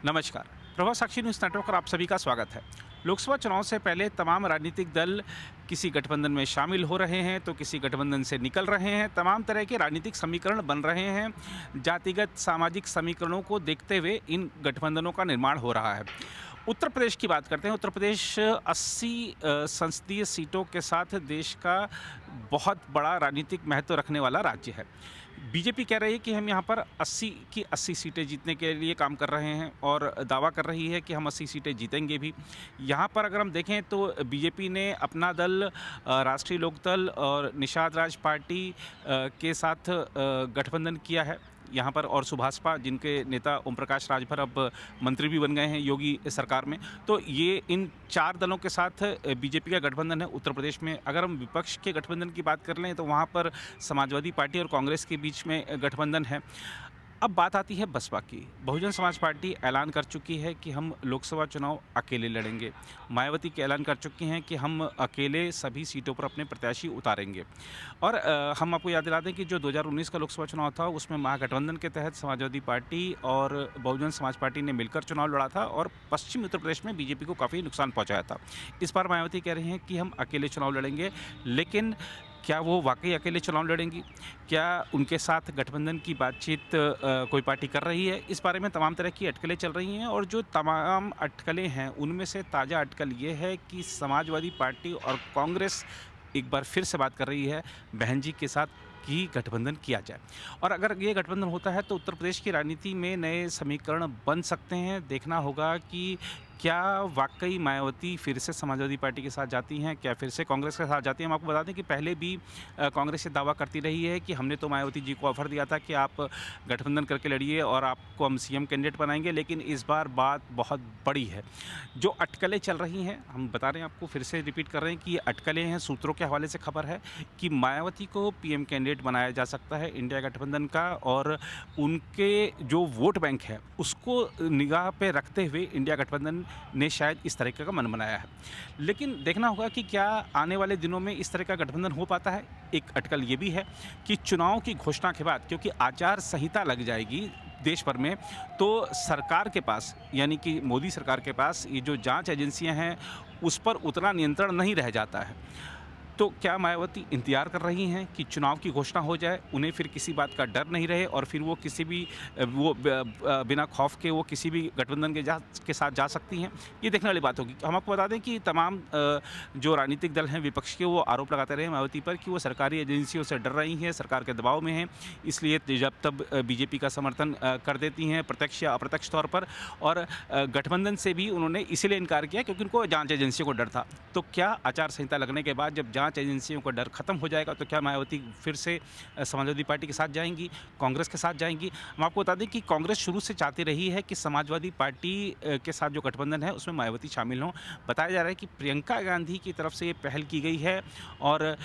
नमस्कार। प्रभा साक्षी news network पर आप सभी का स्वागत है। लोकसभा चुनाव से पहले तमाम राजनीतिक दल किसी गठबंधन में शामिल हो रहे हैं तो किसी गठबंधन से निकल रहे हैं। तमाम तरह के राजनीतिक समीकरण बन रहे हैं। जातिगत सामाजिक समीकरणों को देखते हुए इन गठबंधनों का निर्माण हो रहा है। उत्तर प्रदेश की बात करते हैं। उत्तर प्रदेश 80 संसदीय सीटों के साथ देश का बहुत बड़ा राजनीतिक महत्व रखने वाला राज्य है। बीजेपी कह रही है कि हम यहाँ पर 80 की 80 सीटें जीतने के लिए काम कर रहे हैं और दावा कर रही है कि हम 80 सीटें जीतेंगे भी। यहाँ पर अगर हम देखें तो बीजेपी ने अपना दल राष्ट्रीय लोकदल और निषाद राज पार्टी के साथ गठबंधन किया है यहाँ पर, और सुभाषपा जिनके नेता ओम प्रकाश राजभर अब मंत्री भी बन गए हैं योगी सरकार में। तो ये इन 4 दलों के साथ बीजेपी का गठबंधन है उत्तर प्रदेश में। अगर हम विपक्ष के गठबंधन की बात कर लें तो वहाँ पर समाजवादी पार्टी और कांग्रेस के बीच में गठबंधन है। अब बात आती है बसपा की। बहुजन समाज पार्टी ऐलान कर चुकी है कि हम लोकसभा चुनाव अकेले लड़ेंगे। मायावती के ऐलान कर चुकी हैं कि हम अकेले सभी सीटों पर अपने प्रत्याशी उतारेंगे। और हम आपको याद दिला दें कि जो 2019 का लोकसभा चुनाव था उसमें महागठबंधन के तहत समाजवादी पार्टी और बहुजन समाज पार्टी ने मिलकर चुनाव लड़ा था और पश्चिमी उत्तर प्रदेश में बीजेपी को काफ़ी नुकसान पहुँचाया था। इस बार मायावती कह रही हैं कि हम अकेले चुनाव लड़ेंगे, लेकिन क्या वो वाकई अकेले चुनाव लड़ेंगी? क्या उनके साथ गठबंधन की बातचीत कोई पार्टी कर रही है? इस बारे में तमाम तरह की अटकलें चल रही हैं और जो तमाम अटकलें हैं उनमें से ताज़ा अटकल ये है कि समाजवादी पार्टी और कांग्रेस एक बार फिर से बात कर रही है बहन जी के साथ कि गठबंधन किया जाए। और अगर ये गठबंधन होता है तो उत्तर प्रदेश की राजनीति में नए समीकरण बन सकते हैं। देखना होगा कि क्या वाकई मायावती फिर से समाजवादी पार्टी के साथ जाती हैं, क्या फिर से कांग्रेस के साथ जाती हैं। हम आपको बता दें कि पहले भी कांग्रेस ये दावा करती रही है कि हमने तो मायावती जी को ऑफर दिया था कि आप गठबंधन करके लड़िए और आपको हम सीएम कैंडिडेट बनाएंगे, लेकिन इस बार बात बहुत बड़ी है। जो अटकलें चल रही हैं, हम बता रहे हैं आपको, फिर से रिपीट कर रहे हैं कि ये अटकलें हैं। सूत्रों के हवाले से खबर है कि मायावती को पीएम कैंडिडेट बनाया जा सकता है इंडिया गठबंधन का, और उनके जो वोट बैंक है उसको निगाह पे रखते हुए इंडिया गठबंधन ने शायद इस तरीके का मन बनाया है। लेकिन देखना होगा कि क्या आने वाले दिनों में इस तरह का गठबंधन हो पाता है। एक अटकल ये भी है कि चुनाव की घोषणा के बाद, क्योंकि आचार संहिता लग जाएगी देश भर में, तो सरकार के पास, यानी कि मोदी सरकार के पास, ये जो जांच एजेंसियां हैं उस पर उतना नियंत्रण नहीं रह जाता है। तो क्या मायावती इंतजार कर रही हैं कि चुनाव की घोषणा हो जाए, उन्हें फिर किसी बात का डर नहीं रहे और फिर वो किसी भी बिना खौफ के वो किसी भी गठबंधन के साथ जा सकती हैं? ये देखने वाली बात होगी। हम आपको बता दें कि तमाम जो राजनीतिक दल हैं विपक्ष के, वो आरोप लगाते रहे मायावती पर कि वो सरकारी एजेंसियों से डर रही हैं, सरकार के दबाव में हैं, इसलिए जब तब बीजेपी का समर्थन कर देती हैं प्रत्यक्ष या अप्रत्यक्ष तौर पर। और गठबंधन से भी उन्होंने इसीलिए इनकार किया क्योंकि उनको जाँच एजेंसियों को डर था। तो क्या आचार संहिता लगने के बाद जब जाँच एजेंसियों का डर खत्म हो जाएगा तो क्या मायावती फिर से समाजवादी पार्टी के साथ जाएंगी, कांग्रेस के साथ जाएंगी? हम आपको बता दें कि कांग्रेस शुरू से चाहती रही है कि समाजवादी पार्टी के साथ जो गठबंधन है उसमें मायावती शामिल हों। बताया जा रहा है कि प्रियंका गांधी की तरफ से ये पहल की गई है और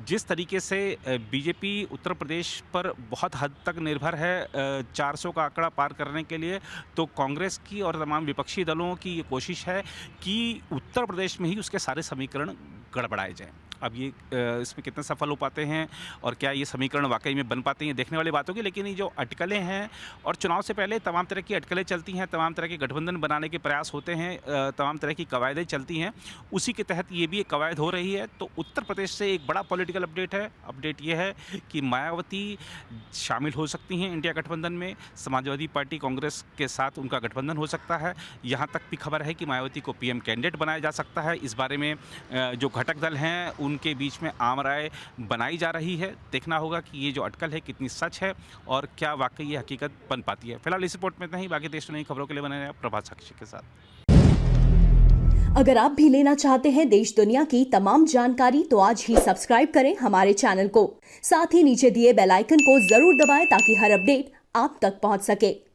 जिस तरीके से बीजेपी उत्तर प्रदेश पर बहुत हद तक निर्भर है 400 का आंकड़ा पार करने के लिए, तो कांग्रेस की और तमाम विपक्षी दलों की ये कोशिश है कि उत्तर प्रदेश में ही उसके सारे समीकरण गड़बड़ाए जाएं। अब ये इसमें कितने सफल हो पाते हैं और क्या ये समीकरण वाकई में बन पाते हैं, देखने वाली बात होगी। लेकिन ये जो अटकलें हैं, और चुनाव से पहले तमाम तरह की अटकलें चलती हैं, तमाम तरह के गठबंधन बनाने के प्रयास होते हैं, तमाम तरह की कवायदें चलती हैं, उसी के तहत ये भी एक कवायद हो रही है। तो उत्तर प्रदेश से एक बड़ा पॉलिटिकल अपडेट है। अपडेट ये है कि मायावती शामिल हो सकती हैं इंडिया गठबंधन में। समाजवादी पार्टी कांग्रेस के साथ उनका गठबंधन हो सकता है। यहाँ तक भी खबर है कि मायावती को पीएम कैंडिडेट बनाया जा सकता है। इस बारे में जो घटक दल हैं उनके बीच में आम राय बनाई जा रही है। देखना होगा कि ये जो अटकल है कितनी सच है और क्या वाकई ये हकीकत बन पाती है। फिलहाल इस रिपोर्ट में इतना ही। बाकी देश की नई खबरों के लिए बने रहें प्रभा साक्षी के साथ। अगर आप भी लेना चाहते हैं देश दुनिया की तमाम जानकारी तो आज ही सब्सक्राइब करें हमारे चैनल को। साथ ही नीचे दिए बेल आइकन को जरूर दबाएं ताकि हर अपडेट आप तक पहुंच सके।